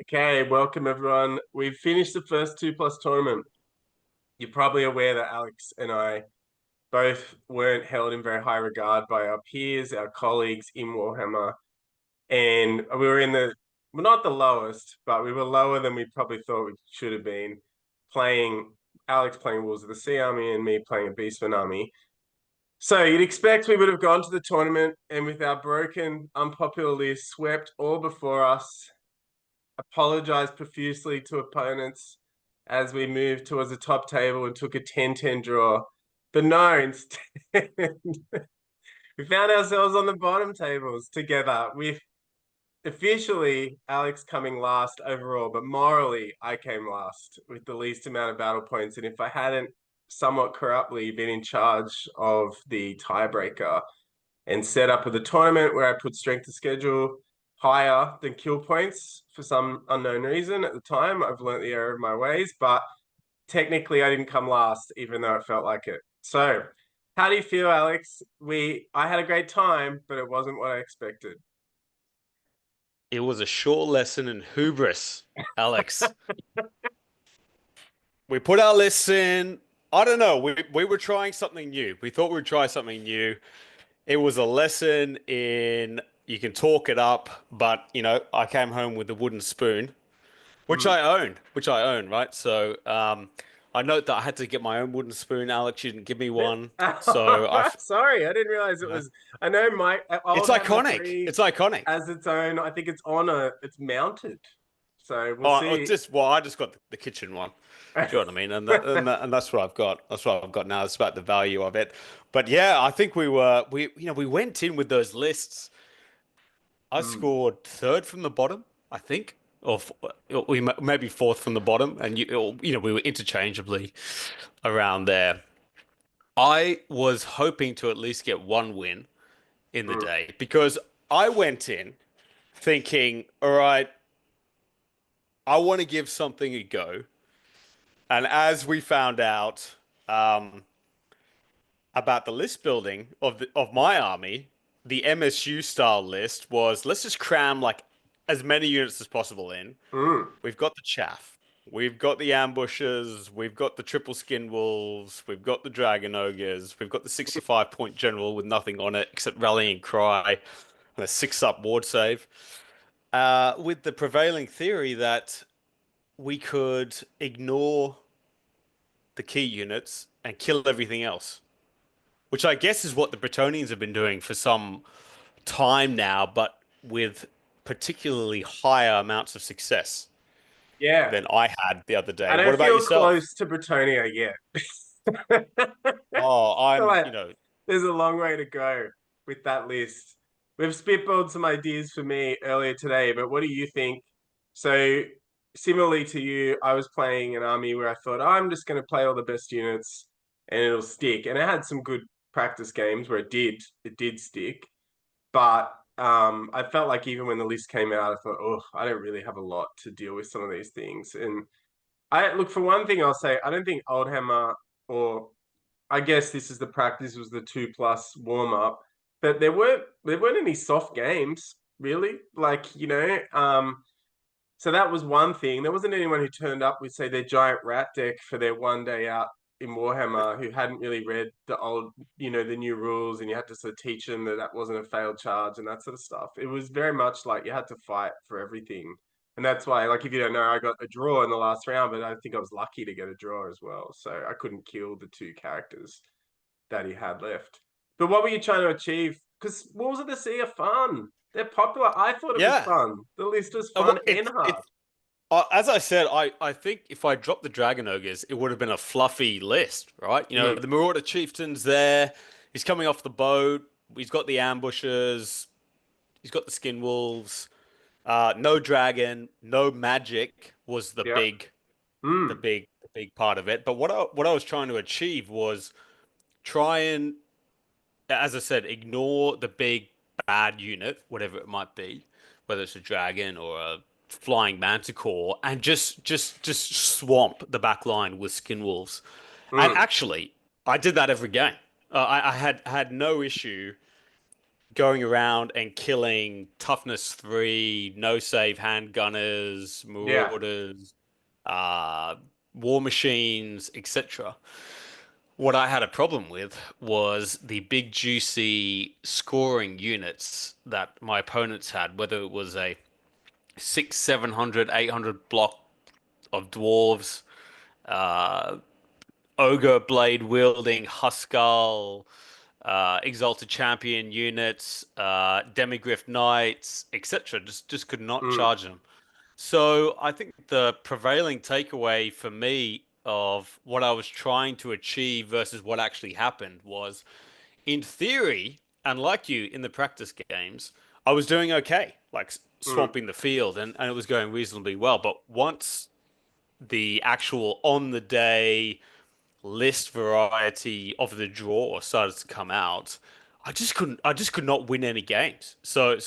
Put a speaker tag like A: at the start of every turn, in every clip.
A: Okay, welcome everyone. We've finished the first 2+ tournament. You're probably aware that Alex and I both weren't held in very high regard by our peers, our colleagues in Warhammer, and we were in well, not the lowest, but we were lower than we probably thought we should have been. Alex playing Wolves of the Sea Army and me playing a Beastman Army. So you'd expect we would have gone to the tournament and with our broken, unpopular list swept all before us, apologized profusely to opponents as we moved towards the top table and took a 10-10 draw. But no, instead, we found ourselves on the bottom tables together with officially Alex coming last overall, but morally I came last with the least amount of battle points. And if I hadn't somewhat corruptly been in charge of the tiebreaker and set up with a tournament where I put strength of schedule higher than kill points for some unknown reason at the time. I've learnt the error of my ways, but technically I didn't come last, even though it felt like it. So how do you feel, Alex? I had a great time, but it wasn't what I expected.
B: It was a short lesson in hubris, Alex. We put our lists in. I don't know. We were trying something new. We thought we'd try something new. It was a lesson in you can talk it up, but I came home with a wooden spoon, which I own, right? So I note that I had to get my own wooden spoon. Alex, you didn't give me one, so
A: Sorry, I didn't realize it was. I know my
B: it's
A: old Hammer
B: iconic.
A: 3
B: It's iconic.
A: as its own. I think it's it's mounted. So we'll
B: Oh,
A: see.
B: I just got the kitchen one. Do you know what I mean? And that's what I've got. That's what I've got now. It's about the value of it. But yeah, I think we went in with those lists. I
A: Mm.
B: scored third from the bottom, I think, or we maybe fourth from the bottom, and we were interchangeably around there. I was hoping to at least get one win in the
A: Mm.
B: day because I went in thinking, all right, I want to give something a go. And as we found out um, about the list building of my army, the MSU style list was let's just cram like as many units as possible in.
A: Mm.
B: We've got the chaff, we've got the ambushes, we've got the triple skin wolves, we've got the dragon ogres, we've got the 65-point general with nothing on it except rallying cry and a 6-up ward save. With the prevailing theory that we could ignore the key units and kill everything else, which I guess is what the Bretonians have been doing for some time now, but with particularly higher amounts of success
A: Yeah,
B: than I had the other
A: I
B: day. What
A: don't
B: about
A: feel
B: yourself?
A: close to Bretonia yet.
B: Oh,
A: Feel
B: I'm,
A: like there's a long way to go with that list. We've spitballed some ideas for me earlier today, but what do you think? So, similarly to you, I was playing an army where I thought, oh, I'm just going to play all the best units and it'll stick. And it had some good practice games where it did stick. But I felt like even when the list came out, I thought, oh, I don't really have a lot to deal with some of these things. And I look, for one thing, I'll say I don't think Oldhammer, or I guess this is the practice, was the 2+ warm up, but there weren't any soft games really. So that was one thing. There wasn't anyone who turned up with, say, their giant rat deck for their one day out in Warhammer who hadn't really read the new rules, and you had to sort of teach them that that wasn't a failed charge and that sort of stuff. It was very much like you had to fight for everything. And that's why, like, if you don't know, I got a draw in the last round, but I think I was lucky to get a draw as well. So I couldn't kill the two characters that he had left. But what were you trying to achieve? Because Wolves of the Sea are fun. They're popular. I thought it was
B: Yeah.
A: fun. The list was
B: Well,
A: fun and hard.
B: as I said, I think if I dropped the Dragon Ogres, it would have been a fluffy list, right?
A: Mm.
B: The Marauder Chieftain's there. He's coming off the boat. He's got the ambushes. He's got the Skin Wolves. No dragon, no magic was
A: Yeah. Mm.
B: the big part of it. But what I was trying to achieve was try and, as I said, ignore the big bad unit, whatever it might be, whether it's a dragon or a flying manticore, and just swamp the back line with skin wolves. And
A: Mm.
B: actually, I did that every game. I had no issue going around and killing toughness 3, no save handgunners,
A: Yeah.
B: marauders, uh, war machines, etc. What I had a problem with was the big juicy scoring units that my opponents had, whether it was a 6, 700, 800 block of dwarves, uh, ogre blade wielding Huskal, exalted champion units, demigryph knights, etc. Just could not
A: Mm.
B: charge them. So I think the prevailing takeaway for me of what I was trying to achieve versus what actually happened was, in theory, and like you in the practice games, I was doing okay, like
A: Mm.
B: swamping the field, and it was going reasonably well. But once the actual on the day list variety of the draw started to come out, I just could not win any games. So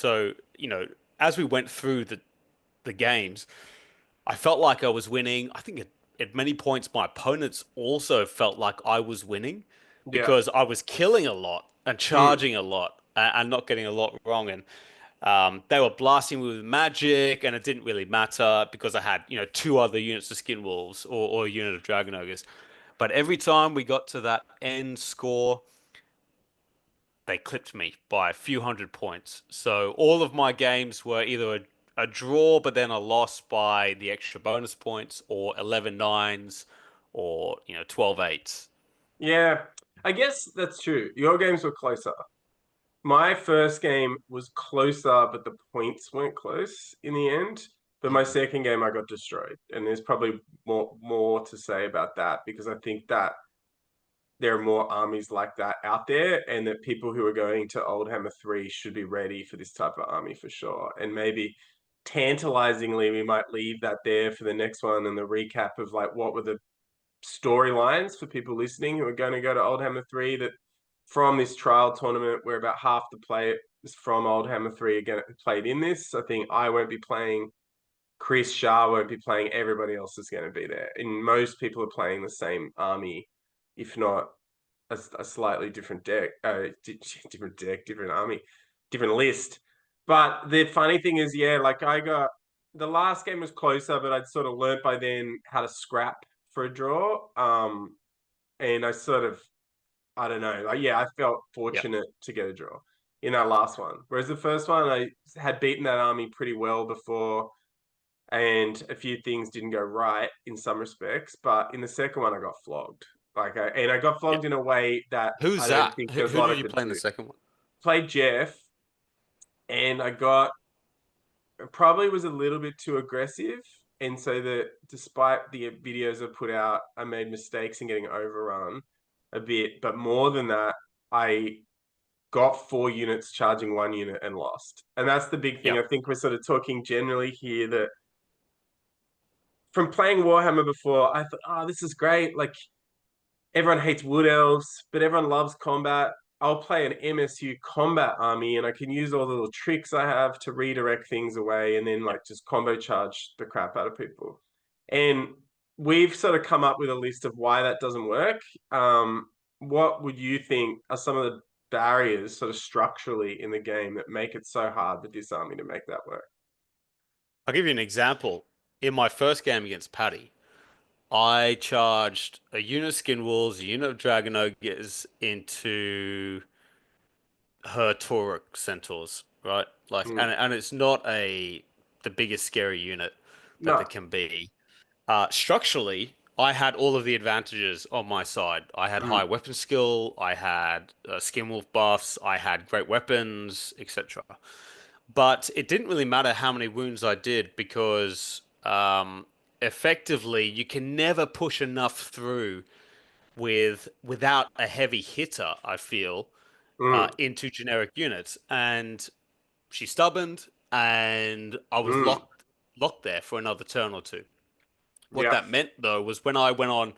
B: as we went through the games, I felt like I was winning. I think at many points my opponents also felt like I was winning
A: Yeah.
B: because I was killing a lot and
A: Mm.
B: charging a lot and not getting a lot wrong. And they were blasting me with magic, and it didn't really matter because I had, two other units of skin wolves or a unit of dragon ogres. But every time we got to that end score, they clipped me by a few hundred points. So all of my games were either a draw, but then a loss by the extra bonus points, or 11 nines, or 12 eights.
A: Yeah. I guess that's true. Your games were closer. My first game was closer, but the points weren't close in the end. But my
B: Mm.
A: second game, I got destroyed, and there's probably more to say about that because I think that there are more armies like that out there, and that people who are going to Oldhammer 3 should be ready for this type of army for sure. And maybe tantalizingly, we might leave that there for the next one and the recap of like what were the storylines for people listening who are going to go to Oldhammer 3 that from this trial tournament where about half the play is from Oldhammer 3 again played in this. I think I won't be playing, Chris Shah won't be playing, everybody else is going to be there. And most people are playing the same army, if not a slightly different deck, different deck, different army, different list. But the funny thing is, yeah, like I got the last game was closer, but I'd sort of learnt by then how to scrap for a draw. And I sort of, I don't know, like yeah, I felt
B: Yeah.
A: fortunate to get a draw in that last one. Whereas the first one, I had beaten that army pretty well before, and a few things didn't go right in some respects. But in the second one, I got flogged. And I got
B: Yeah.
A: flogged in a way that
B: Who's
A: I don't
B: that?
A: think
B: Who,
A: there's a
B: who
A: lot
B: did
A: I
B: you
A: could
B: play in the
A: do.
B: second one?
A: Played Jeff, and I got probably was a little bit too aggressive. And so that despite the videos I put out, I made mistakes in getting overrun a bit. But more than that, I got 4 units charging 1 unit and lost. And that's the big thing.
B: Yeah.
A: I think we're sort of talking generally here that from playing Warhammer before, I thought, oh, this is great. Like everyone hates wood elves, but everyone loves combat. I'll play an MSU combat army and I can use all the little tricks I have to redirect things away and then
B: Yeah.
A: like just combo charge the crap out of people. And we've sort of come up with a list of why that doesn't work. What would you think are some of the barriers sort of structurally in the game that make it so hard for this army to make that work?
B: I'll give you an example. In my first game against Paddy, I charged a unit of skin wolves, a unit of dragon ogres into her Taurus centaurs, right? Like,
A: Mm.
B: and it's not the biggest scary unit that there
A: No.
B: can be. Structurally, I had all of the advantages on my side. I had
A: Mm.
B: high weapon skill, I had skin wolf buffs, I had great weapons, etc. But it didn't really matter how many wounds I did because effectively you can never push enough through without a heavy hitter, I feel,
A: Mm.
B: into generic units. And she stubborned, and I was
A: Mm.
B: locked there for another turn or two. What
A: Yeah.
B: that meant though was when I went on a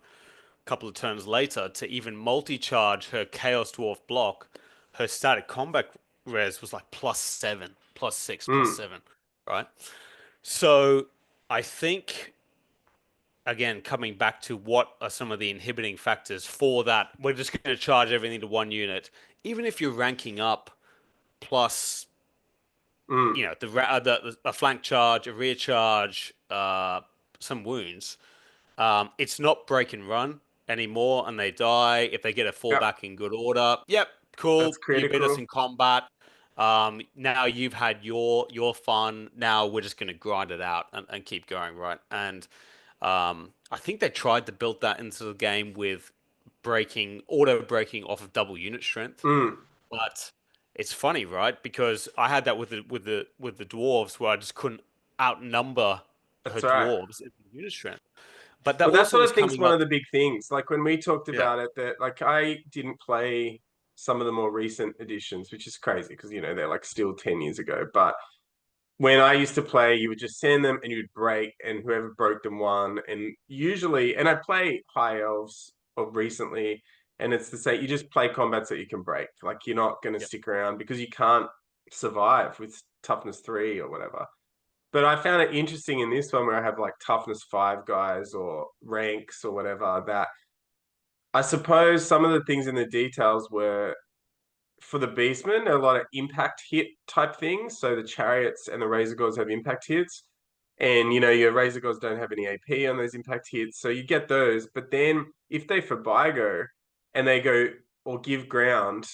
B: couple of turns later to even multi-charge her Chaos Dwarf block, her static combat res was like +7, +6,
A: Mm.
B: +7, right? So I think, again, coming back to what are some of the inhibiting factors for that, we're just going to charge everything to one unit. Even if you're ranking up plus
A: Mm,
B: a flank charge, a rear charge, some wounds. It's not break and run anymore, and they die if they get a
A: yep,
B: fallback in good order. Yep,
A: that's
B: cool. You beat us
A: critical.
B: in combat. Now you've had your fun. Now we're just gonna grind it out and keep going, right? And I think they tried to build that into the game with auto breaking off of double unit strength,
A: Mm,
B: but it's funny, right? Because I had that with the dwarves where I just couldn't outnumber her
A: that's right.
B: dwarves in unit strength. But that
A: Well, that
B: also
A: sort
B: was
A: of thing's
B: coming
A: one of
B: up.
A: the big things. Like when we talked
B: Yeah,
A: about it, that like I didn't play some of the more recent editions, which is crazy because they're like still 10 years ago. But when I used to play, you would just send them and you'd break, and whoever broke them won. And usually, and I play high elves of recently, and it's the same. You just play combats that you can break. Like you're not going to
B: yeah,
A: stick around because you can't survive with toughness 3 or whatever. But I found it interesting in this one where I have like toughness 5 guys or ranks or whatever that I suppose some of the things in the details were for the beastmen, a lot of impact hit type things. So the chariots and the razor gods have impact hits. And your razor gods don't have any AP on those impact hits. So you get those. But then if they for Vigo and they go or give ground,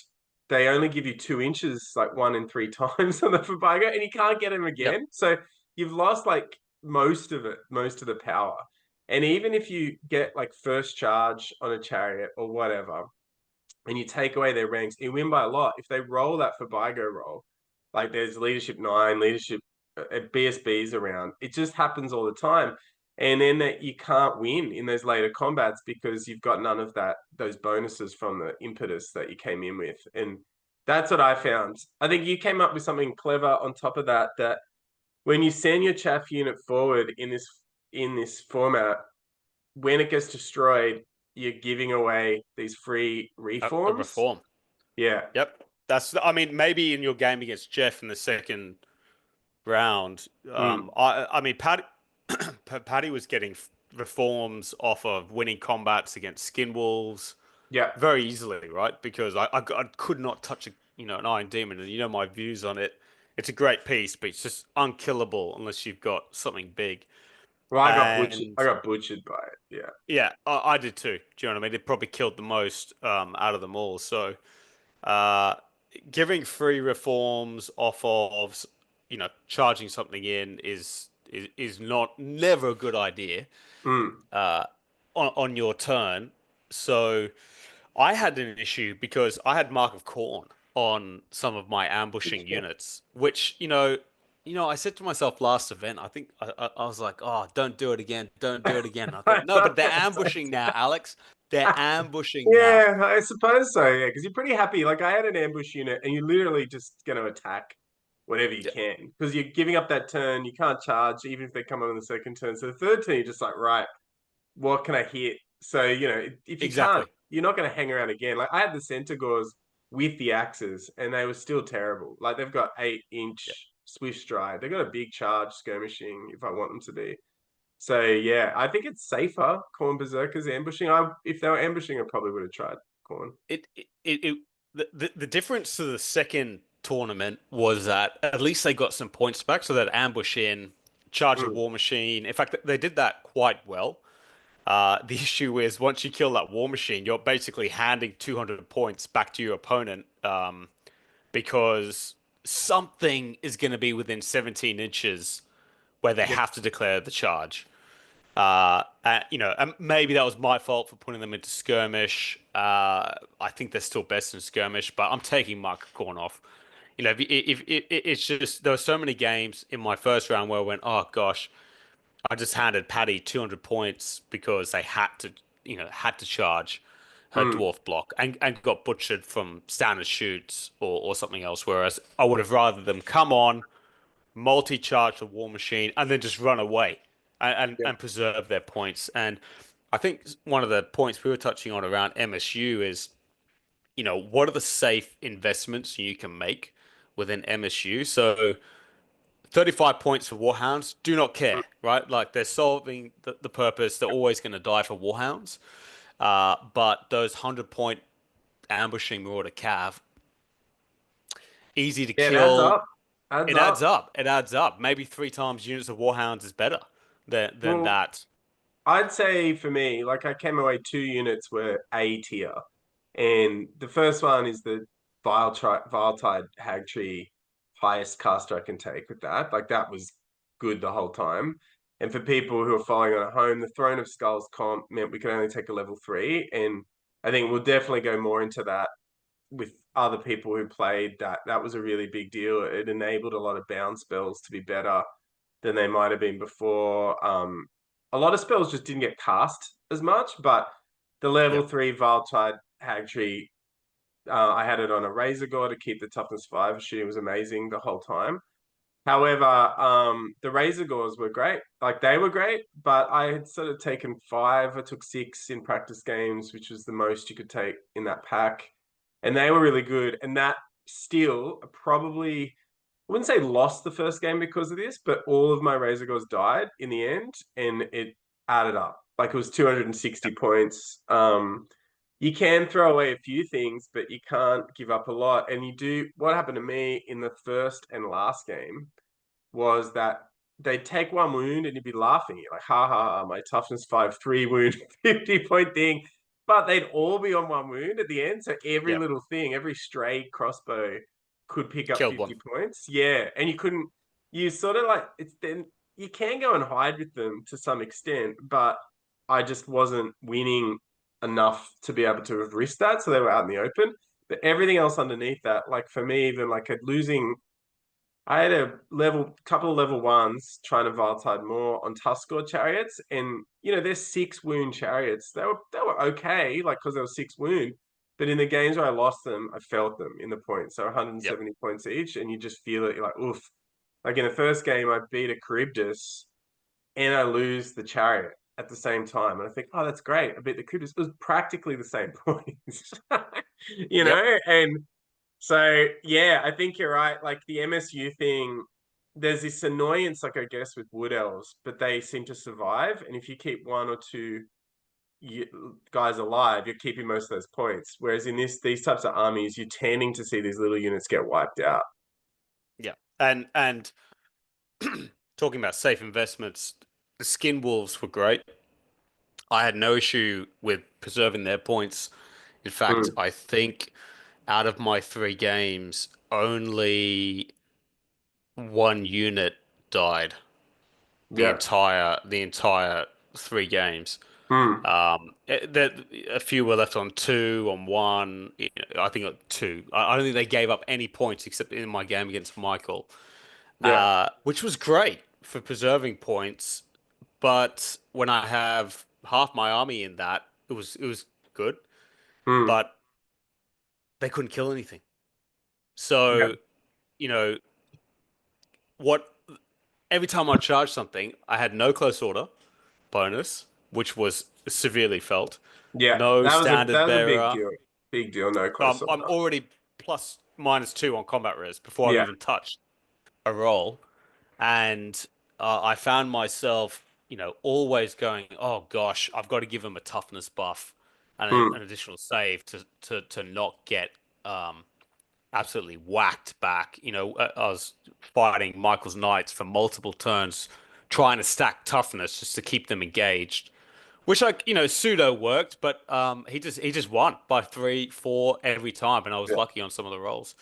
A: they only give you 2 inches, like 1 and 3 times on the Fabigo, and you can't get them
B: yep,
A: again. So you've lost like most of it, most of the power. And even if you get like first charge on a chariot or whatever, and you take away their ranks, you win by a lot. If they roll that for Bigo roll, like there's leadership 9, leadership BSBs around, it just happens all the time. And then that you can't win in those later combats because you've got none of those bonuses from the impetus that you came in with. And that's what I found. I think you came up with something clever on top of that, that when you send your chaff unit forward in this format, when it gets destroyed, you're giving away these free
B: a
A: reforms.
B: reform.
A: Yeah.
B: Yep, I mean, maybe in your game against Jeff in the second round,
A: Mm.
B: I mean, Paddy was getting reforms off of winning combats against skin wolves
A: Yeah.
B: very easily, right? Because I could not touch an Iron Demon, and my views on it. It's a great piece, but it's just unkillable unless you've got something big.
A: Well, I got butchered.
B: And
A: I got butchered by it. Yeah.
B: yeah, I did too. Do you know what I mean? It probably killed the most out of them all. So uh, giving free reforms off of charging something in is not never a good idea
A: Mm.
B: uh, on your turn. So I had an issue because I had Mark of Corn on some of my ambushing
A: Yeah.
B: units, which I said to myself last event. I think I was like, "Oh, don't do it again! Don't do it again!" And I
A: I
B: thought, "No,
A: know
B: but they're
A: what
B: ambushing now, Alex. They're ambushing now."
A: Yeah, I suppose so. Yeah, because you're pretty happy. Like I had an ambush unit, and you're literally just going to attack whenever you
B: Yeah,
A: can because you're giving up that turn. You can't charge even if they come on the second turn. So the third turn, you're just like, right, what can I hit? So, if you can't,
B: exactly.
A: you're not going to hang around again. Like I had the Centaurs with the axes and they were still terrible. Like they've got 8-inch swift stride. They've got a big charge skirmishing if I want them to be. So yeah, I think it's safer. Corn Berserkers ambushing. If they were ambushing, I probably would have tried Corn.
B: It the difference to the second tournament was that at least they got some points back, so that ambush in, charge a
A: Mm,
B: war machine. In fact, they did that quite well. The issue is once you kill that war machine, you're basically handing 200 points back to your opponent because something is going to be within 17 inches where they
A: yeah.
B: have to declare the charge. And maybe that was my fault for putting them into skirmish. I think they're still best in skirmish, but I'm taking Mark Corn off. If it's just there were so many games in my first round where I went, oh gosh, I just handed Paddy 200 points because they had to charge her
A: Mm,
B: dwarf block and got butchered from standard shoots or something else. Whereas I would have rather them come on, multi-charge the war machine, and then just run away
A: yeah.
B: and preserve their points. And I think one of the points we were touching on around MSU is, what are the safe investments you can make within MSU? So 35 points for Warhounds, do not
A: Mm,
B: care, right? Like they're solving the purpose. They're always going to die for Warhounds. But those 100-point ambushing Marauder Cav, easy to
A: Yeah, it adds
B: kill.
A: up. Adds
B: It adds
A: up.
B: up. It adds up. Maybe 3 times units of Warhounds is better than
A: Well,
B: that.
A: I'd say for me, like I came away 2 units were A tier. And the first one is the Viletide Hag Tree, highest caster I can take with that. Like that was good the whole time. And for people who are following on at home, the Throne of Skulls comp meant we could only take a level 3. And I think we'll definitely go more into that with other people who played that. That was a really big deal. It enabled a lot of bound spells to be better than they might have been before. A lot of spells just didn't get cast as much, but the level
B: Yep.
A: 3 Viletide Hag Tree, I had it on a Razor Gore to keep the toughness 5. Shooting was amazing the whole time. However, the Razor Gores were great. Like they were great, but I had sort of taken 5. I took 6 in practice games, which was the most you could take in that pack. And they were really good. And that still probably, I wouldn't say lost the first game because of this, but all of my Razor Gores died in the end and it added up. Like it was 260 points. You can throw away a few things, but you can't give up a lot. And you do, what happened to me in the first and last game was that they'd take 1 wound and you'd be laughing. You're like, ha ha, ha, my toughness 5, 3 wound, 50-point thing. But they'd all be on 1 wound at the end. So every
B: Yep.
A: little thing, every stray crossbow could pick up
B: Killed one.
A: 50 points. Yeah. And you couldn't, you sort of like, it's then you can go and hide with them to some extent, but I just wasn't winning enough to be able to have risked that. So they were out in the open. But everything else underneath that, like for me, even like losing I had a couple of level ones trying to Valtide more on Tuskor chariots, and they're 6 wound chariots. They were okay, like because they were 6 wound, but in the games where I lost them, I felt them in the points. So
B: Yep.
A: 170 points each, and you just feel it. You're like, oof. Like in the first game, I beat a Charybdis, and I lose the chariot at the same time, and I think, oh, that's great. I beat the Charybdis. It was practically the same points,
B: Yep.
A: and so yeah, I think you're right. Like the MSU thing, there's this annoyance, like I guess, with wood elves, but they seem to survive. And if you keep 1 or 2 guys alive, you're keeping most of those points. Whereas in these types of armies, you're tending to see these little units get wiped out.
B: Yeah. And talking about safe investments, the skin wolves were great. I had no issue with preserving their points. In fact,
A: Mm,
B: I think out of my 3 games, only 1 unit died
A: yeah.
B: the entire 3 games.
A: Mm,
B: A few were left on 2, on 1. I think 2. I don't think they gave up any points except in my game against Michael,
A: yeah.
B: which was great for preserving points. But when I have half my army in that, it was good,
A: Mm,
B: but they couldn't kill anything.
A: yeah.
B: So, you know, what every time I charged something, I had no close order bonus, which was severely felt.
A: Yeah.
B: No
A: That
B: standard
A: was a big
B: bearer.
A: deal. Big deal. No
B: So
A: close
B: I'm
A: order.
B: already plus -2 on combat res before I've
A: Yeah.
B: even touched a roll, and I found myself, always going, "Oh gosh, I've got to give him a toughness buff and
A: Mm,
B: an additional save to not get um, absolutely whacked back." I was fighting Michael's Knights for multiple turns, trying to stack toughness just to keep them engaged, which pseudo worked, but he just won by 3, 4 every time, and I was
A: yeah.
B: lucky on some of the rolls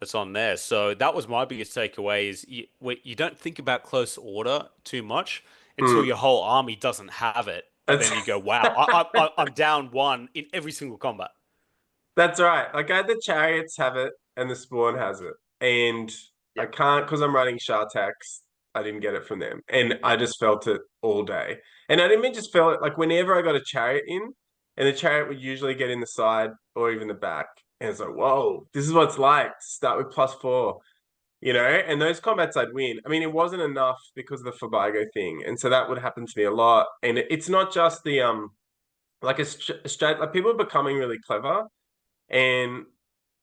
B: that's on there. So that was my biggest takeaway: is you don't think about close order too much until
A: Mm.
B: your whole army doesn't have it, and
A: That's
B: then you go, "Wow, I'm down 1 in every single combat."
A: That's right. Like I the chariots have it and the spawn has it. And I
B: Yep,
A: can't because I'm running Shartax. I didn't get it from them. And I
B: yep,
A: just felt it all day. And I didn't even just feel it like whenever I got a chariot in, and the chariot would usually get in the side or even the back. And it's like, whoa, this is what it's like to start with +4, and those combats I'd win. I mean, it wasn't enough because of the Fabago thing. And so that would happen to me a lot. And it's not just the like a straight like people are becoming really clever and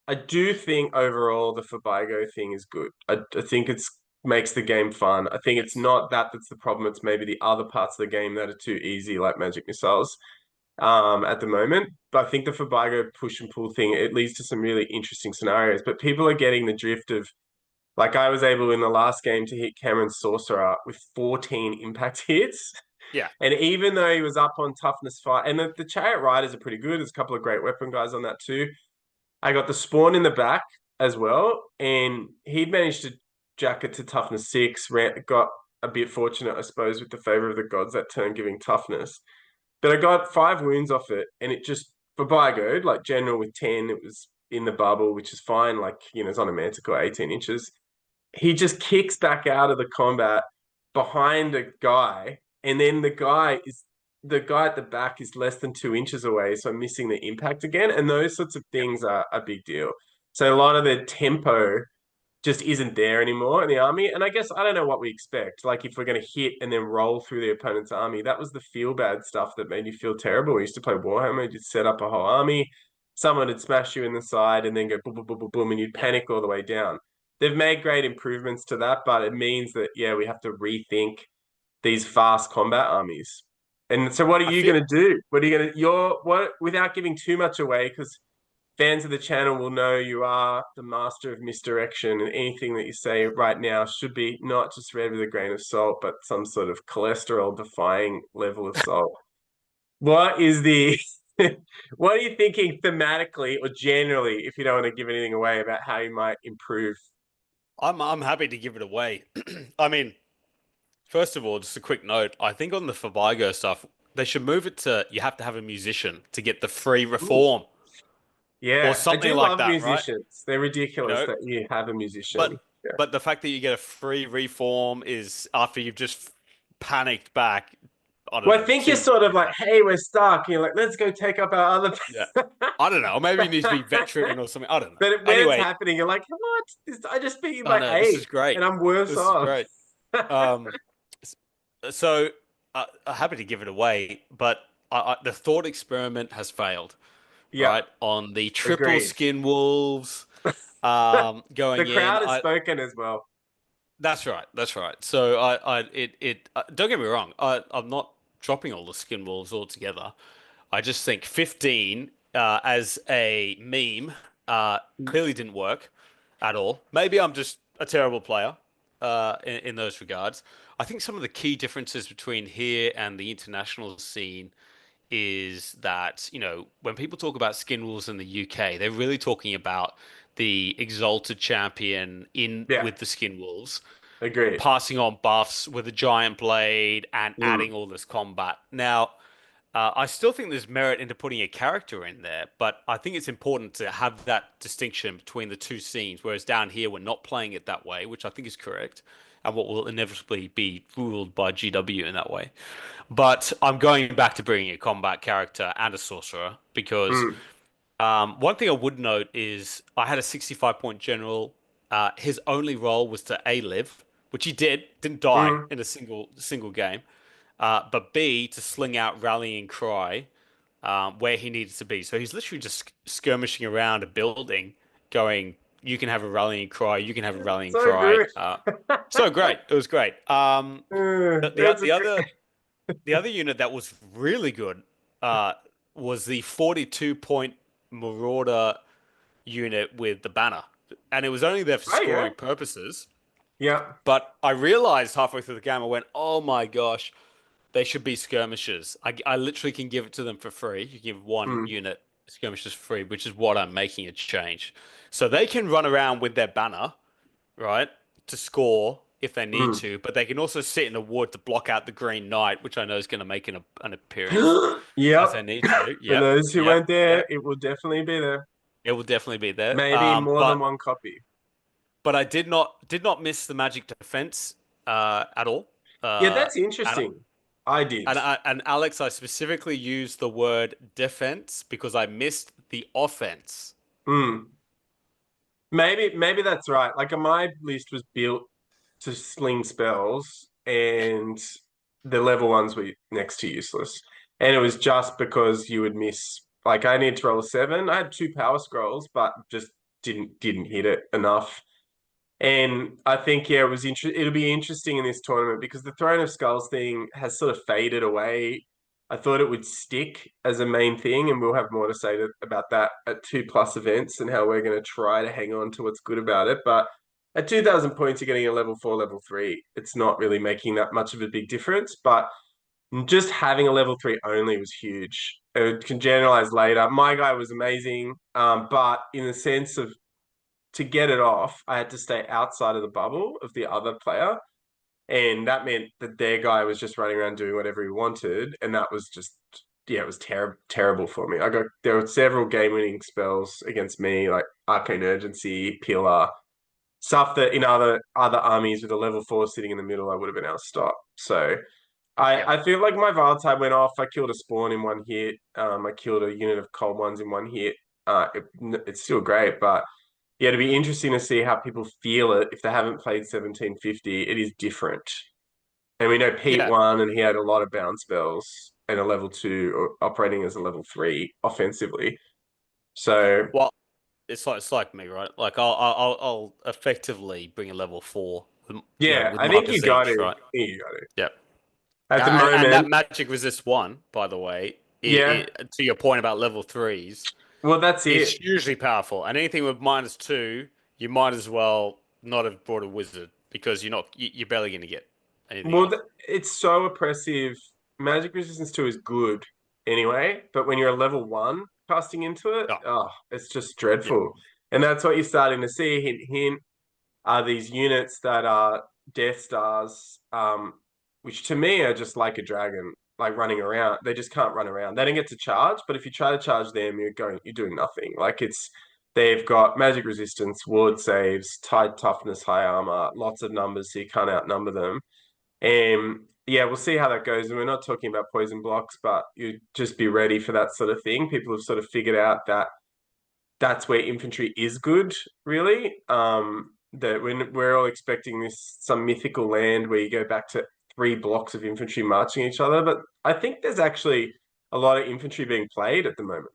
A: I do think overall the Fabigo thing is good. I think it's makes the game fun. I think it's
B: yes,
A: not that's the problem. It's maybe the other parts of the game that are too easy, like magic missiles. at the moment. But I think the Fabigo push and pull thing, it leads to some really interesting scenarios. But people are getting the drift of, like, I was able in the last game to hit Cameron's Sorcerer with 14 impact hits.
B: Yeah.
A: And even though he was up on toughness 5, and the Chariot Riders are pretty good, there's a couple of great weapon guys on that too. I got the Spawn in the back as well, and he'd managed to jack it to toughness 6, got a bit fortunate, I suppose, with the favor of the gods that turn, giving toughness. But I got 5 wounds off it, and it just, for Bygode, like general with 10, it was in the bubble, which is fine. Like, it's on a manticore, 18 inches. He just kicks back out of the combat behind a guy, and then the guy at the back is less than 2 inches away, so I'm missing the impact again. And those sorts of things are a big deal. So a lot of the tempo just isn't there anymore in the army. And I guess I don't know what we expect. Like if we're going to hit and then roll through the opponent's army, that was the feel bad stuff that made you feel terrible. We used to play Warhammer, you'd set up a whole army, someone would smash you in the side and then go boom, boom, boom, boom, boom, and you'd panic all the way down. They've made great improvements to that, but it means that, yeah, we have to rethink these fast combat armies. And so what are
B: I
A: you
B: feel
A: going to do? What are you going to, without giving too much away, because fans of the channel will know you are the master of misdirection, and anything that you say right now should be not just read with a grain of salt, but some sort of cholesterol defying level of salt. What is the what are you thinking thematically or generally, if you don't want to give anything away, about how you might improve?
B: I'm happy to give it away. I mean, first of all, just a quick note. I think on the Fabigo stuff, they should move it to you have to have a musician to get the free
A: Ooh,
B: reform or
A: yeah, I
B: something
A: do
B: like
A: love
B: that, right?
A: musicians. They're
B: You
A: ridiculous
B: know,
A: that you have a musician.
B: but
A: Yeah.
B: but the fact that you get a free reform is after you've just panicked back. I don't
A: Well, I
B: know,
A: think you're
B: two.
A: sort of like,
B: Yeah,
A: hey, we're stuck. And you're like, let's go take up our other.
B: yeah. I don't know. Maybe he needs to be veteran or something. I don't know.
A: But when it's
B: Anyway,
A: happening, you're like, what? I just beat you
B: I
A: by
B: know this
A: 8,
B: is great.
A: and I'm worse
B: This is
A: off.
B: great. Um, so I'm happy to give it away, but the thought experiment has failed,
A: Yeah,
B: right? On the triple
A: agreed.
B: skin wolves
A: The
B: going in.
A: crowd has spoken as well.
B: That's right. That's right. So don't get me wrong. I'm not dropping all the skin wolves altogether. I just think 15 as a meme clearly didn't work at all. Maybe I'm just a terrible player in those regards. I think some of the key differences between here and the international scene is that, when people talk about skin wolves in the UK, they're really talking about the exalted champion in
A: Yeah,
B: with the skin wolves
A: agreed.
B: passing on buffs with a giant blade and
A: Mm,
B: adding all this combat. Now, I still think there's merit into putting a character in there, but I think it's important to have that distinction between the two scenes. Whereas down here, we're not playing it that way, which I think is correct, and what will inevitably be ruled by GW in that way. But I'm going back to bringing a combat character and a sorcerer because
A: mm,
B: one thing I would note is I had a 65 point general. His only role was to A live, which he didn't die
A: mm.
B: in a single game. But B to sling out rallying cry where he needed to be. So he's literally just skirmishing around a building, going, "You can have a rallying cry. You can have a rallying
A: So
B: cry."
A: good.
B: So great. It was great. The
A: That's a
B: the
A: great.
B: other unit that was really good uh, was the 42 point Marauder unit with the banner, and it was only there for
A: Oh yeah,
B: scoring purposes.
A: yeah.
B: But I realized halfway through the game, I went, "Oh my gosh, they should be skirmishers. I literally can give it to them for free. You give one
A: Mm,
B: unit skirmishers for free, which is what I'm making a change. So they can run around with their banner, right, to score if they need
A: mm.
B: to, but they can also sit in the wood to block out the Green Knight, which I know is going to make an appearance as
A: Yep.
B: they need to.
A: For
B: Yep,
A: those who
B: yep,
A: went there,
B: yep.
A: it will definitely be there.
B: It will definitely be there.
A: Maybe more than
B: But
A: one copy.
B: I did not miss the magic defense at all.
A: Yeah,
B: Uh,
A: that's
B: and
A: interesting. I did.
B: and Alex, I specifically used the word defense because I missed the offense.
A: Mm. Maybe that's right. Like my list was built to sling spells, and the level ones were next to useless. And it was just because you would miss. Like I needed to roll a 7. I had 2 power scrolls, but just didn't hit it enough. And I think, yeah, it'll be interesting in this tournament because the Throne of Skulls thing has sort of faded away. I thought it would stick as a main thing, and we'll have more to say about that at 2+ events and how we're going to try to hang on to what's good about it. But at 2,000 points, you're getting a level 4, level 3. It's not really making that much of a big difference, but just having a level 3 only was huge. It can generalize later. My guy was amazing, but in the sense of to get it off, I had to stay outside of the bubble of the other player. And that meant that their guy was just running around doing whatever he wanted. And that was just, yeah, it was terrible for me. There were several game winning spells against me, like Arcane Urgency, Pillar, stuff that in other armies with a level 4 sitting in the middle, I would have been able to stop. So
B: Yeah.
A: I feel like my Valentine went off. I killed a spawn in one hit. I killed a unit of cold ones in one hit. It's still great, but yeah, it'd be interesting to see how people feel it if they haven't played 1750. It is different. And we know Pete
B: Yeah.
A: won and he had a lot of bounce spells and a level 2 or operating as a level 3 offensively. So
B: Well, it's like me, right? Like I'll effectively bring a level 4,
A: yeah,
B: with
A: I
B: my
A: think you got
B: prestige,
A: it.
B: right?
A: You got it.
B: Yep.
A: At the
B: And that
A: moment,
B: magic resist 1, by the way,
A: yeah.
B: to your point about level 3s,
A: Well, that's
B: is
A: it.
B: hugely powerful. And anything with -2, you might as well not have brought a wizard because you're barely going to get anything
A: Well,
B: off.
A: it's so oppressive. Magic Resistance 2 is good anyway, but when you're a level 1 casting into it,
B: Oh,
A: oh, it's just
B: yeah.
A: dreadful. And that's what you're starting to see. Hint, hint, are these units that are Death Stars, which to me are just like a dragon, like running around. They just can't run around. They don't get to charge, but if you try to charge them, you're doing nothing. They've got magic resistance, ward saves, tied toughness, high armor, lots of numbers, so you can't outnumber them. And yeah, we'll see how that goes. And we're not talking about poison blocks, but you just be ready for that sort of thing. People have sort of figured out that that's where infantry is good, really. That when we're all expecting this some mythical land where you go back to 3 blocks of infantry marching each other, but I think there's actually a lot of infantry being played at the moment.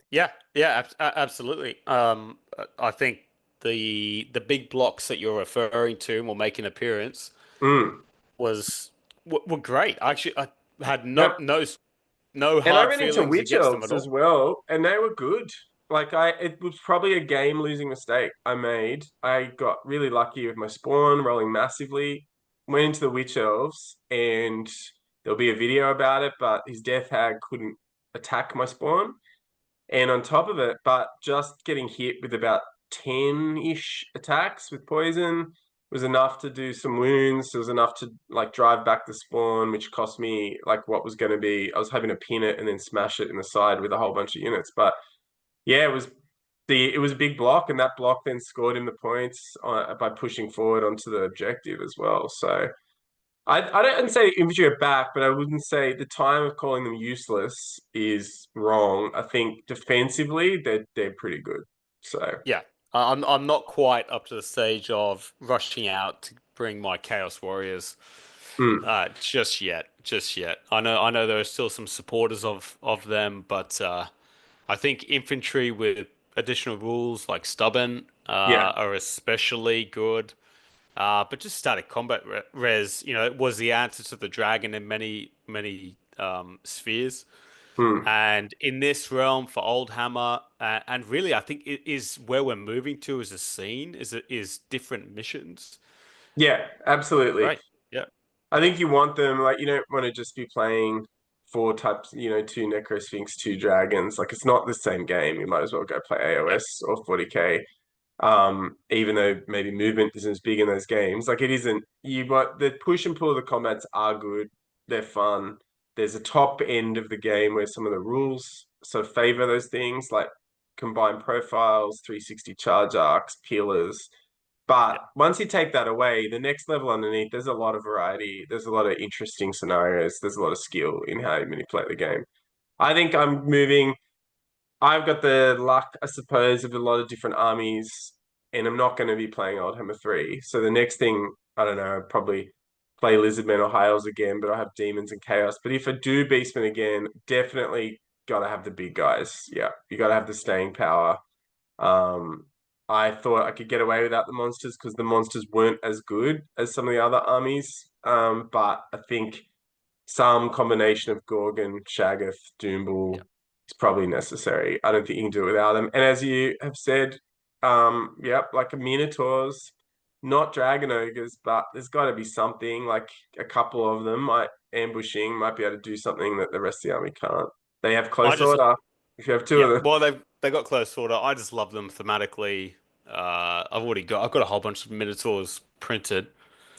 B: Yeah, yeah, absolutely. I think the big blocks that you're referring to and will make an appearance
A: Mm.
B: were great. Actually, I had
A: Yep.
B: no
A: And I
B: hard
A: ran into
B: feelings
A: witch
B: against them at
A: elves as
B: all.
A: well, and they were good. It was probably a game losing mistake I made. I got really lucky with my spawn rolling massively. Went into the witch elves, and there'll be a video about it. But his death hag couldn't attack my spawn, and on top of it, but just getting hit with about 10-ish attacks with poison was enough to do some wounds. It was enough to like drive back the spawn, which cost me like what was going to be. I was hoping to pin it and then smash it in the side with a whole bunch of units. But yeah, it was a big block, and that block then scored him the points by pushing forward onto the objective as well. So I don't say infantry are back, but I wouldn't say the time of calling them useless is wrong. I think defensively they're pretty good. So
B: Yeah, I'm not quite up to the stage of rushing out to bring my Chaos Warriors
A: mm,
B: just yet. I know there are still some supporters of them, but I think infantry with additional rules like stubborn
A: yeah,
B: are especially good. But just static combat res, it was the answer to the dragon in many spheres.
A: mm,
B: And in this realm for Old Hammer, and really, I think it is where we're moving to as a scene is different missions.
A: yeah, absolutely.
B: Great. Yeah.
A: I think you want them like you don't want to just be playing 4 types, 2 Necrosphinx, 2 dragons. Like it's not the same game. You might as well go play
B: Yeah.
A: AOS or 40K. Even though maybe movement isn't as big in those games. Like it isn't you but the push and pull of the combats are good. They're fun. There's a top end of the game where some of the rules sort of favor those things, like combined profiles, 360 charge arcs, peelers. But
B: Yeah.
A: once you take that away, the next level underneath, there's a lot of variety. There's a lot of interesting scenarios. There's a lot of skill in how you manipulate the game. I think I'm moving. I've got the luck, I suppose, of a lot of different armies, and I'm not going to be playing Oldhammer 3. So the next thing, I don't know, I'd probably play Lizardmen or Hales again, but I have Demons and Chaos. But if I do Beastmen again, definitely got to have the big guys. Yeah, you got to have the staying power. Um, I thought I could get away without the monsters because the monsters weren't as good as some of the other armies. But I think some combination of Gorgon, Shaggoth, Doombull
B: Yeah.
A: is probably necessary. I don't think you can do it without them. And as you have said, yep, like a Minotaurs, not Dragon Ogres, but there's got to be something like a couple of them might ambushing might be able to do something that the rest of the army can't. They have
B: I
A: close
B: just
A: order. If you have two
B: Yeah,
A: of them,
B: well they got close order. I just love them thematically. I've got a whole bunch of Minotaurs printed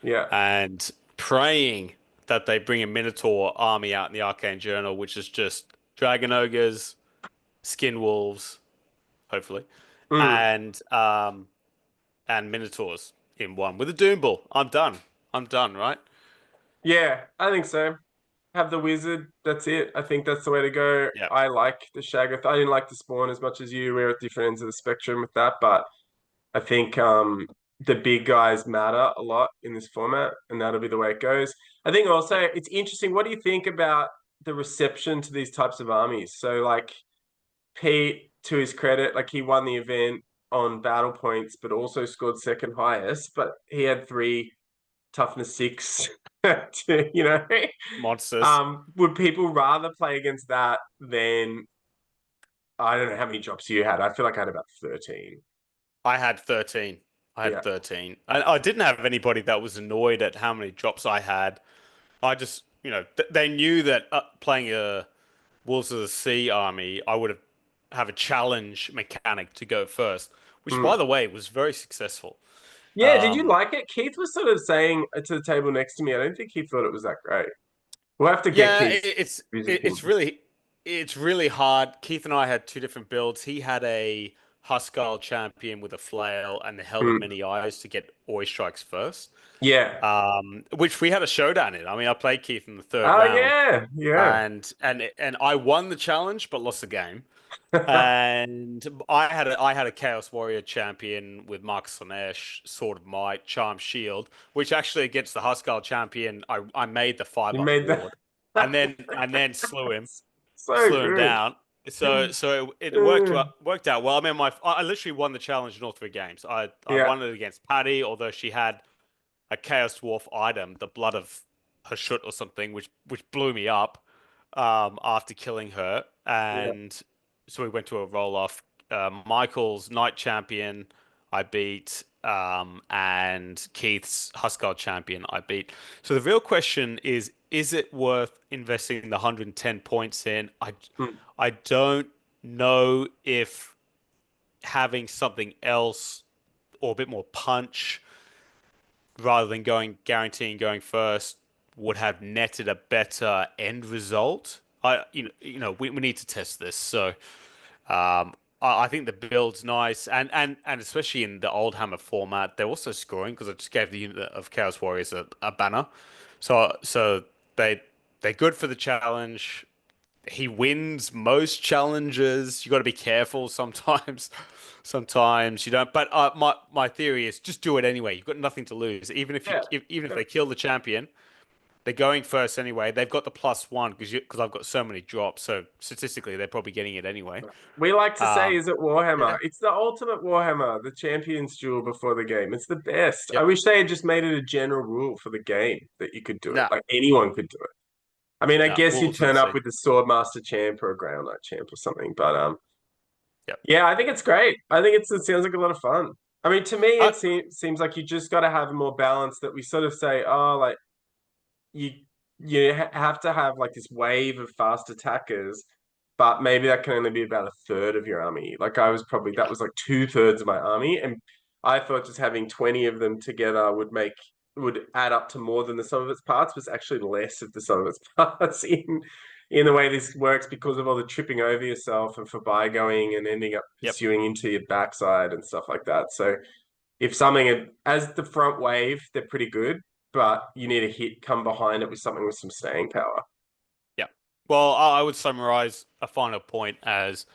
A: yeah.
B: and praying that they bring a Minotaur army out in the Arcane Journal, which is just Dragon Ogres, Skin Wolves, hopefully,
A: Mm.
B: and um and Minotaurs in one with a Doom Bull. I'm done. I'm done, right?
A: Yeah, I think so. Have the wizard. That's it. I think that's the way to go.
B: Yeah.
A: I like the Shaggoth. I didn't like the Spawn as much as you. We're at different ends of the spectrum with that, but I think the big guys matter a lot in this format, and that'll be the way it goes. I think also
B: Yep.
A: it's interesting. What do you think about the reception to these types of armies? So, like Pete, to his credit, like he won the event on battle points, but also scored second highest. But he had three toughness six. You know,
B: Monsters.
A: would people rather play against that than I don't know how many drops you had? I feel like I had about 13.
B: I had 13. I had
A: Yeah.
B: 13. And I didn't have anybody that was annoyed at how many drops I had. I just, they knew that playing a Wolves of the Sea army, I would have a challenge mechanic to go first, which,
A: Mm.
B: by the way, was very successful.
A: Yeah, did you
B: Um,
A: like it? Keith was sort of saying to the table next to me, I don't think he thought it was that great. We'll have to get
B: yeah,
A: Keith's views opinion.
B: it's really hard. Keith and I had two different builds. He had a Huskarl champion with a flail and the Helm of
A: Mm.
B: Many Eyes to get Oi strikes first.
A: Yeah.
B: Which we had a showdown in. I mean, I played Keith in the third
A: Oh
B: round,
A: yeah, yeah.
B: and I won the challenge, but lost the game. And I had a Chaos Warrior champion with Marcus Slanesh, Sword of Might, Charm Shield, which actually against the Huskarl champion, I made the
A: You
B: 5-up
A: made that
B: ward, and then
A: so
B: slew him
A: good.
B: down. So it
A: Uh,
B: worked out well. I mean, I literally won the challenge in all three games. I
A: yeah,
B: won it against Paddy, although she had a Chaos Dwarf item, the blood of Hashut or something, which blew me up after killing her.
A: yeah.
B: And so we went to a roll off. Michael's Knight Champion, I beat, and Keith's Huskarl Champion, I beat. So the real question is it worth investing the 110 points in?
A: Mm.
B: I don't know if having something else or a bit more punch rather than guaranteeing going first would have netted a better end result. We need to test this. So I think the build's nice, and especially in the old Hammer format, they're also scoring because I just gave the unit of Chaos Warriors a banner. So they're good for the challenge. He wins most challenges. You got to be careful sometimes. Sometimes you don't. But my theory is just do it anyway. You've got nothing to lose.
A: Yeah.
B: Even if
A: Yeah.
B: they kill the champion, they're going first anyway. They've got the +1 because I've got so many drops. So statistically, they're probably getting it anyway.
A: We like to say,
B: Um,
A: is it Warhammer?
B: yeah.
A: It's the ultimate Warhammer, the champions duel before the game. It's the best. I
B: Yep.
A: wish they had just made it a general rule for the game that you could do it.
B: Nah.
A: Like anyone could do it. I mean, I
B: Nah.
A: guess you
B: Wolves of the
A: turn up
B: Sea.
A: with the Swordmaster champ or a Ground Knight champ or something. But
B: Yep.
A: yeah, I think it's great. I think it sounds like a lot of fun. I mean, to me,
B: Uh,
A: seems like you just got to have a more balance that we sort of say, oh, like you have to have like this wave of fast attackers, but maybe that can only be about a third of your army. Like I was probably that
B: yeah.
A: was like two-thirds of my army, and I thought just having 20 of them together would add up to more than the sum of its parts, but it's actually less of the sum of its parts in the way this works because of all the tripping over yourself and for by going and ending up
B: Yep.
A: pursuing into your backside and stuff like that. So if something as the front wave, they're pretty good, but you need a hit come behind it with something with some staying power.
B: Yep. Well, I would summarize a final point as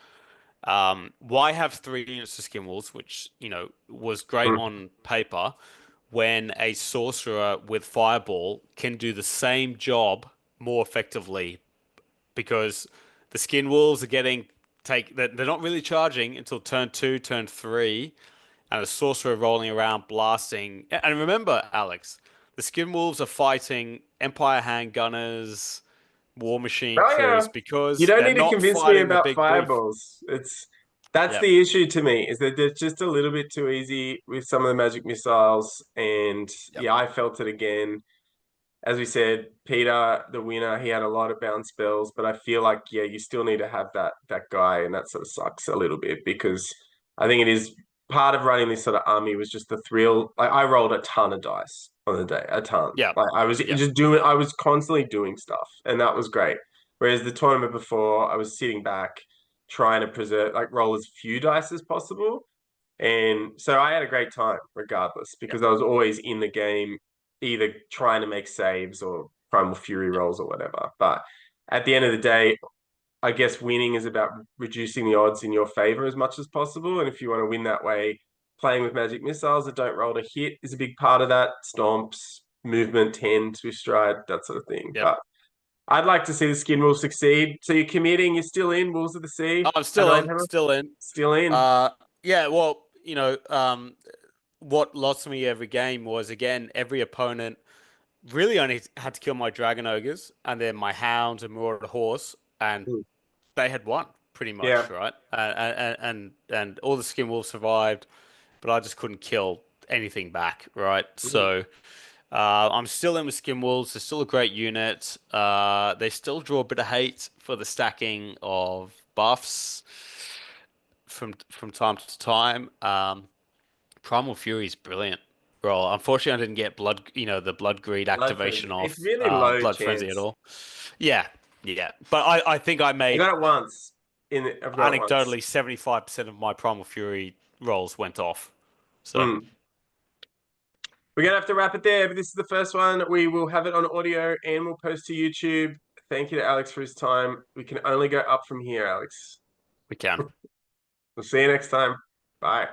B: why have 3 units of skin wolves, which was great
A: Mm.
B: on paper, when a sorcerer with fireball can do the same job more effectively because the skin wolves are getting take they're not really charging until turn 2, turn 3, and the sorcerer rolling around blasting. And remember, Alex, the skin wolves are fighting Empire handgunners, War Machine
A: Oh yeah.
B: crews
A: You
B: because
A: don't
B: they're
A: need to
B: not
A: convince me
B: fighting the
A: about
B: big beef.
A: fireballs. That's
B: Yep,
A: the issue to me, is that they're just a little bit too easy with some of the magic missiles. And
B: yep,
A: yeah, I felt it again. As we said, Peter, the winner, he had a lot of bounce spells, but I feel like, yeah, you still need to have that guy, and that sort of sucks a little bit because I think it is part of running this sort of army was just the thrill. Like I rolled a ton of dice on the day, a ton.
B: yep,
A: Like I was
B: yep,
A: just doing, I was constantly doing stuff, and that was great. Whereas the tournament before, I was sitting back trying to preserve, like roll as few dice as possible. And so I had a great time regardless
B: yep,
A: because I was always in the game, either trying to make saves or primal fury
B: yep,
A: rolls or whatever. But at the end of the day, I guess winning is about reducing the odds in your favor as much as possible. And if you want to win that way, playing with magic missiles that don't roll to hit is a big part of that. Stomps, movement 10 to stride, that sort of thing.
B: yep.
A: But I'd like to see the skin wolf succeed. So you're committing, you're still in Wolves of the
B: Oh,
A: Sea
B: I'm
A: and
B: still in,
A: Oldhammer?
B: still in.
A: Still in.
B: Uh, yeah. Well, what lost me every game was again every opponent really only had to kill my dragon ogres and then my hounds and marauder horse, and
A: Mm.
B: they had won pretty
A: Yeah.
B: much, right? And all the skin wolves survived, but I just couldn't kill anything back, right?
A: Mhm.
B: So I'm still in with skin wolves. They're still a great unit. They still draw a bit of hate for the stacking of buffs from time to time. Primal Fury is brilliant. Well, unfortunately, I didn't get the blood greed
A: Blood Frenzy.
B: activation
A: It's
B: off
A: really low
B: Blood Frenzy at
A: chance.
B: all. Yeah, yeah. But I think I
A: I
B: made
A: got it once. I've got it once.
B: anecdotally 75% of my Primal Fury rolls went off. So
A: Mm. We're gonna have to wrap it there, but this is the first one. We will have it on audio and we'll post to YouTube. Thank you to Alex for his time. We can only go up from here, Alex.
B: we can.
A: We'll see you next time. Bye.